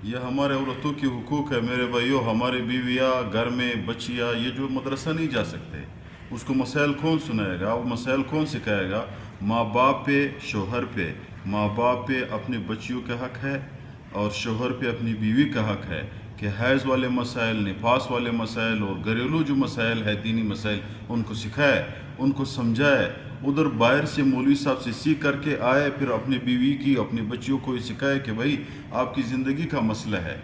یہ ہمارے عورتوں کی حقوق ہے میرے بھائیوں. ہماری بیویاں گھر میں بچیاں یہ جو مدرسہ نہیں جا سکتے اس کو مسائل کون سنائے گا, وہ مسائل کون سکھائے گا؟ ماں باپ پہ, شوہر پہ. ماں باپ پہ اپنے بچیوں کا حق ہے اور شوہر پہ اپنی بیوی کا حق ہے کہ حیض والے مسائل, نفاس والے مسائل اور گھریلو جو مسائل ہے دینی مسائل ان کو سکھائے, ان کو سمجھائے. ادھر باہر سے مولوی صاحب سے سیکھ کر کے آئے, پھر اپنی بیوی کی اپنی بچیوں کو یہ سکھائے کہ بھائی آپ کی زندگی کا مسئلہ ہے.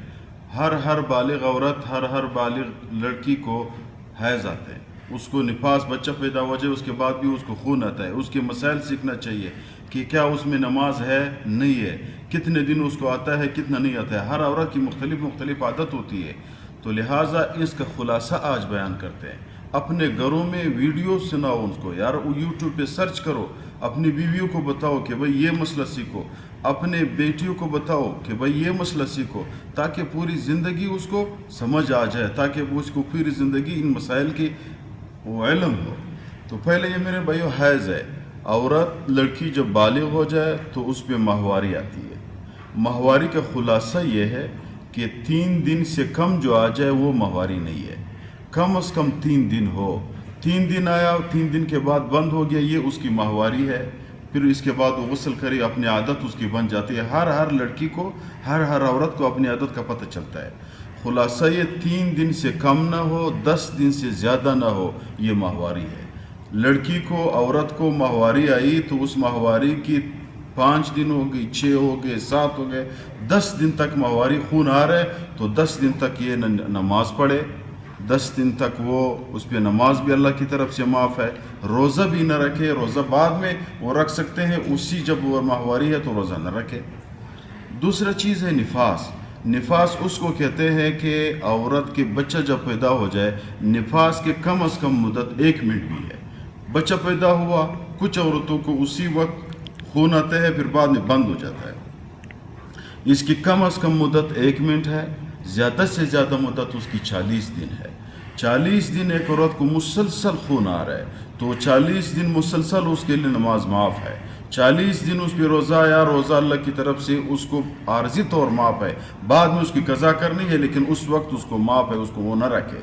ہر بالغ عورت, ہر بالغ لڑکی کو حیض آتے ہیں, اس کو نفاس بچہ پیدا ہو جائے اس کے بعد بھی اس کو خون آتا ہے. اس کے مسائل سیکھنا چاہیے کہ کیا اس میں نماز ہے, نہیں ہے, کتنے دن اس کو آتا ہے, کتنا نہیں آتا ہے. ہر عورت کی مختلف عادت ہوتی ہے. تو لہٰذا اس کا خلاصہ آج بیان کرتے ہیں. اپنے گھروں میں ویڈیو سناؤ ان کو یار, یوٹیوب پہ سرچ کرو, اپنی بیویوں کو بتاؤ کہ بھئی یہ مسئلہ سیکھو, اپنے بیٹیوں کو بتاؤ کہ بھئی یہ مسئلہ سیکھو, تاکہ پوری زندگی اس کو سمجھ آ جائے, تاکہ وہ اس کو پوری زندگی ان مسائل کی وہ علم ہو. تو پہلے یہ میرے بھائیو حیض ہے. عورت لڑکی جب بالغ ہو جائے تو اس پہ ماہواری آتی ہے. ماہواری کا خلاصہ یہ ہے کہ 3 دن سے کم جو آ جائے وہ ماہواری نہیں ہے, کم از کم 3 دن ہو. 3 دن آیا, 3 دن کے بعد بند ہو گیا, یہ اس کی ماہواری ہے. پھر اس کے بعد وہ غسل کرے, اپنی عادت اس کی بن جاتی ہے. ہر لڑکی کو, ہر عورت کو اپنی عادت کا پتہ چلتا ہے. خلاصہ یہ 3 دن سے کم نہ ہو, 10 دن سے زیادہ نہ ہو, یہ ماہواری ہے. لڑکی کو, عورت کو ماہواری آئی تو اس ماہواری کی 5 دن ہو گئی, 6 ہو گئے, 7 ہو گئے, 10 دن تک ماہواری خون آ رہا ہے تو 10 دن تک یہ نماز پڑھے. 10 دن تک وہ اس پہ نماز بھی اللہ کی طرف سے معاف ہے. روزہ بھی نہ رکھے, روزہ بعد میں وہ رکھ سکتے ہیں, اسی جب وہ ماہواری ہے تو روزہ نہ رکھے. دوسرا چیز ہے نفاس. نفاس اس کو کہتے ہیں کہ عورت کے بچہ جب پیدا ہو جائے, نفاس کے کم از کم مدت 1 منٹ بھی ہے. بچہ پیدا ہوا, کچھ عورتوں کو اسی وقت خون آتا ہے, پھر بعد میں بند ہو جاتا ہے. اس کی کم از کم مدت 1 منٹ ہے, زیادہ سے زیادہ مدت اس کی 40 دن ہے. 40 دن ایک عورت کو مسلسل خون آ رہا ہے تو 40 دن مسلسل اس کے لیے نماز معاف ہے. 40 دن اس پہ روزہ آیا, روزہ اللہ کی طرف سے اس کو عارضی طور معاف ہے, بعد میں اس کی قضا کرنی ہے, لیکن اس وقت اس کو معاف ہے, اس کو وہ نہ رکھے.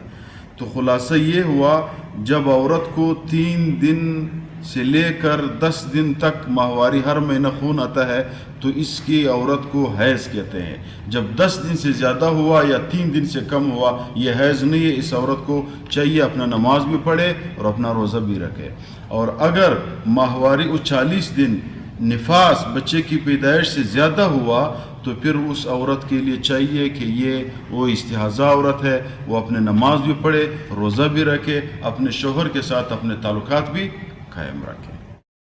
تو خلاصہ یہ ہوا, جب عورت کو 3 دن سے لے کر 10 دن تک ماہواری ہر مہینہ خون آتا ہے تو اس کی عورت کو حیض کہتے ہیں. جب 10 دن سے زیادہ ہوا یا 3 دن سے کم ہوا, یہ حیض نہیں ہے. اس عورت کو چاہیے اپنا نماز بھی پڑھے اور اپنا روزہ بھی رکھے. اور اگر ماہواری اس 40 دن نفاس بچے کی پیدائش سے زیادہ ہوا تو پھر اس عورت کے لیے چاہیے کہ وہ استحاضہ عورت ہے, وہ اپنے نماز بھی پڑھے, روزہ بھی رکھے, اپنے شوہر کے ساتھ اپنے تعلقات بھی قائم رکھے.